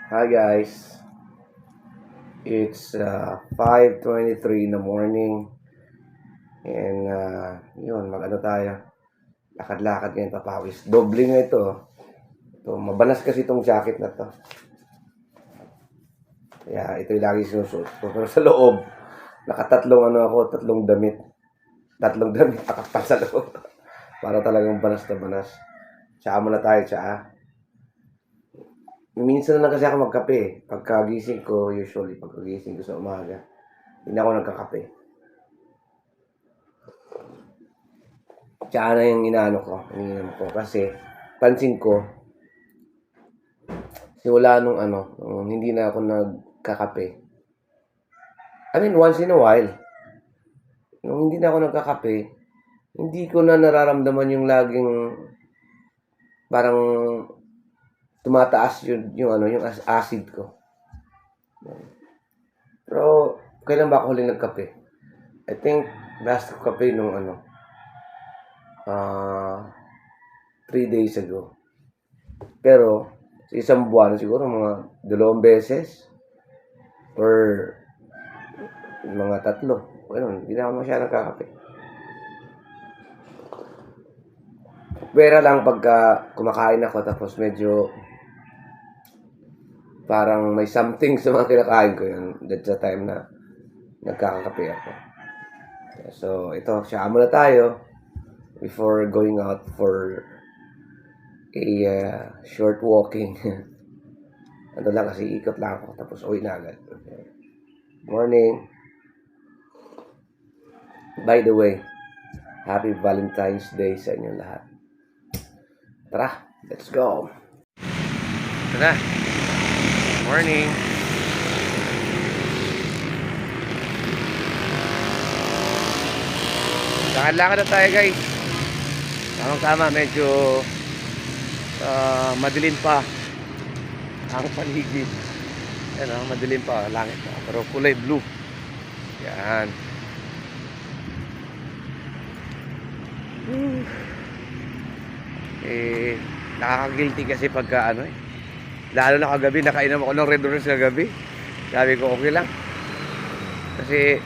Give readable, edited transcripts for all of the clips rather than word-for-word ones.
Hi guys, it's 5:23 in the morning and yun, mag-ano tayo, lakad-lakad ngayon papawis. Doble nga ito. Ito, mabanas kasi itong jacket na to. Kaya ito yung lagi sinusuot ko. Pero sa loob, tatlong damit. Tatlong damit nakapal sa loob. Para talagang banas na banas. Tsaa muna tayo, tsaa. Minsan na lang kasi ako magkape. Pagkagising ko, usually, pagkagising ko sa umaga, hindi ako nagkakape. Tsaka na yung ininom ko. Kasi, pansin ko, simula nung hindi na ako nagkakape. I mean, once in a while, nung hindi na ako nagkakape, hindi ko na nararamdaman yung laging parang tumataas yung acid ko. Pero, kailan ba ako huling nagkape? I think, last ko kape nung 3 days ago. Pero, sa isang buwan, siguro mga 2 beses or mga 3. Ganun, hindi na ako masyadong nagkakape. Pera lang pagka kumakain ako tapos medyo parang may something sa mga kinakain ko yun. That's the time na nagkakape ako. So, ito, siya muna tayo before going out for a short walking. Ano lang kasi ikot lang ako tapos uwi na agad. Okay. Morning. By the way, Happy Valentine's Day sa inyo lahat. Tara, let's go. Tara. Morning. Lakad-lakad na tayo guys. Tamang-tama, medyo madilim pa ang paligid. Yan madilim pa, langit pa. Pero kulay blue. Yan. Nakaka-guilty kasi pagka lalo na kagabi, nakainom ako ng Red Horse kagabi. Sabi ko okay lang. Kasi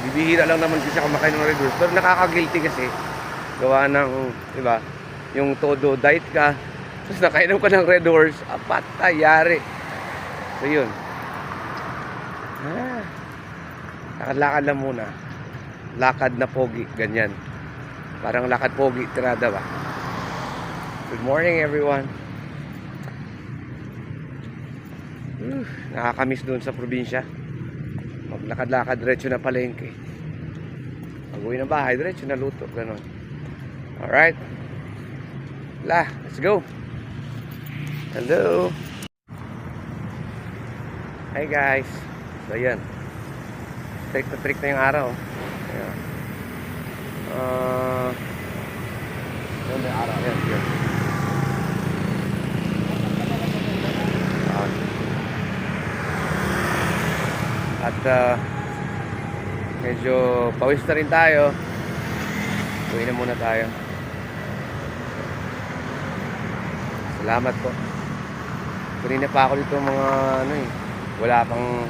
bibihira lang naman kasi ako makain ng Red Horse. Pero nakaka-guilty kasi gawa ng, diba, yung todo diet ka, tapos nakainom ka ng Red Horse, patayari. So yun. Lakad-lakad lang muna. Lakad na pogi, ganyan. Parang lakad pogi, tirada ba? Good morning everyone. Nakakamiss doon sa probinsya. Maglakad-lakad, diretso na palengke. Pag-uwi ng bahay, diretso na luto, gano'n. Alright. Let's go. Hello. Hi guys. So yan. Trick na yung araw. Ayan. Yan may araw. Yan. At medyo pawis na rin tayo. Uwi na muna tayo. Salamat po. Kanina pa ako dito mga wala pang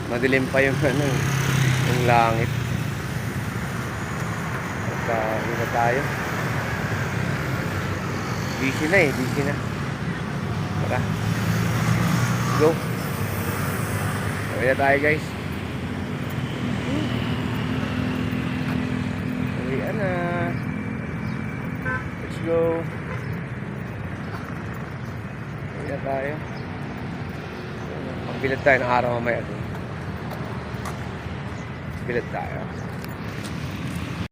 madilim pa yung yung langit. At uwi na tayo. Busy na. Tara. Let's go. Uwi na tayo guys. Uwian na. Let's go. Uwi na tayo. Magbilad tayo ng araw mamaya doon. Bilad tayo.